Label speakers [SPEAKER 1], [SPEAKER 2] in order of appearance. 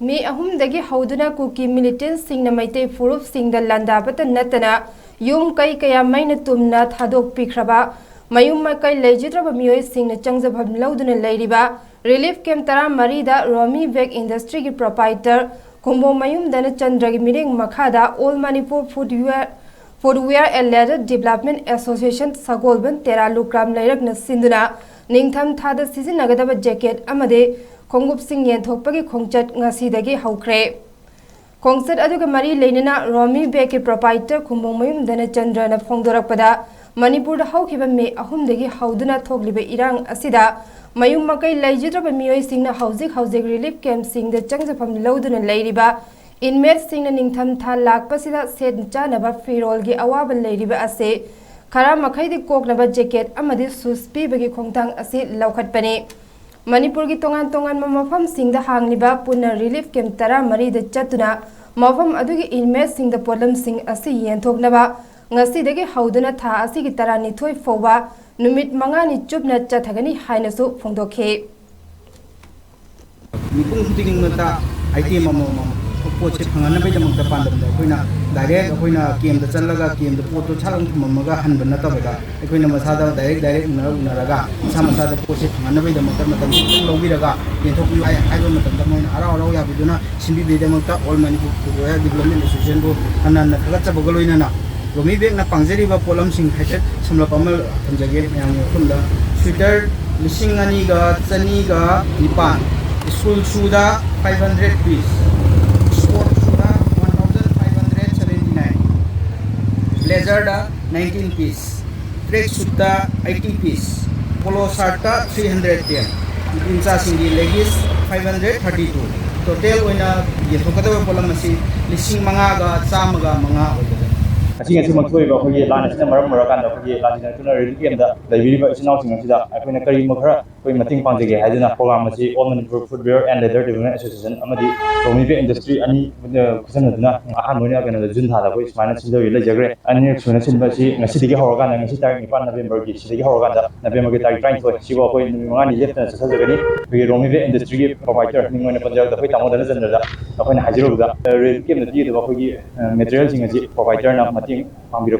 [SPEAKER 1] मे अहुमदगी हौदुना cookie मिलिटेंट्ससिंगना Meitei फुरुपसिंगदा लांदाबता नतना yum कई कया मैना तुमना थादोकपिख्रबा मयुम मकै लेजिद्रबा मियोयसिंगना चंगजभम लौदुना लैरिबा रिलीफ कैंप 13दा रोमी बैग इंडस्ट्री की प्रोपाइटर कुंबो मयुमदना चंद्रगी मिरेंग मखादा all Manipur footwear and leather development association सगोलबन तेरालुक्राम लैरकना सिंदुना निंगथम थादा सिजिनगदबा जैकेट अमदे खोंगुपसिंग येंथोकपगी खोंचत ngasiदगी हौख्रे खोंचत अदुगा मरी लेनना रोमी बैग के प्रोपाइटर कुंबो मयुमदना चंद्रना फोंदोरकपदा मणिपुर हौखिबा मे अहुमदगी हौदुना थोकलिबा इरांग असिदा मयुम मकै लैजिद्रबा मियोयसिंगना हौजिक रिलीफ कैंपसिंगदा चंगजफम लौदुना लैरिबा इनमेट्सिंगना निंगथम था लाकपसिदा सेट चानबा फिरोलगी अवाबा लैरिबा असे खरा मखैदि कोकनबा जैकेट अमदि शूज पीबगी खोंथांग असे लौखटपने मणिपुर की तोंगान तोंगान मफमसिंगदा हांगलिबा पुनः रिलीफ कैंप 13दा चतुना मफम अदुगी इनमेट्सिंगदा पोलमसिंग असे येंथोकनबा ngasiदगी हौदुना था असिगी 12 फौबा नुमित 5 चुपना चथगनी हाइनसु फोंदोखे
[SPEAKER 2] मिपुं खुदिंगमता आइटेम अमम पोचे फंगनबैदमक्ता पांदबदा अखोइना डायरेक्ट अखोइना केमदा चलगा केमदा पोतो छालंग थममगा हनब नतबदा अखोइना मसादा डायरेक्ट उनरगा मसादा पोचे फंगनबैदमक्ता मतम लौबिरगा येंथोकु आइबो मतमदा मोइन आराव आराव याबिदुना सिंबिबेदमक्ता all Manipur footwear development association बो हनन खगचबगलोइना रोमी बैग पांगजरीबा पोलमसिंग हाइटेट समलप अमल थमजगे मयाम खुमदा sweater 2,209 school शूदा 500 piece sport शूदा 1,579 blazer दा 19 पीस ट्रैक सूट दा 80 पीस पोलो शर्ट दा 310 इंचा सिंगी लेगिस 532 टोटल ओइना येथोकदबा पोलम असि 5,900
[SPEAKER 3] अखोई लाने मरम मरकान लाजिना रिलीफ कैंपदा लेबिरिबा इसिनाउसिंगसिदा अखोइना करीम खरा अखोई मतिंग पांजगे हाइजना प्रोग्राम असी all Manipur footwear and leather development association अमदी रोमी बैग इंडस्ट्री अनि खसनदुना अहान मोइना कना जुन थादा अखोई स्माइना सिंजोय लेजगरे अनि सुना सिनबासी ngasiदगी हौरगान ngasi तारिख 9 नवेम्बर की सिदगी हौरगान नवेम्बर की तारिख 23 सिबो अखोई नुमि 5 नि लेफ्टना ससजगनी बि रोमी बैग इंडस्ट्री की प्रोवाइडर निंगोइना पंजाब दा अखोई तामोदना चंद्रदा अखोइना हाजिरोबदा रिलीफ कैंप दी दबा अखोई मटेरियल सिंग asi प्रोवाइडर ना मतिंग पांबिरो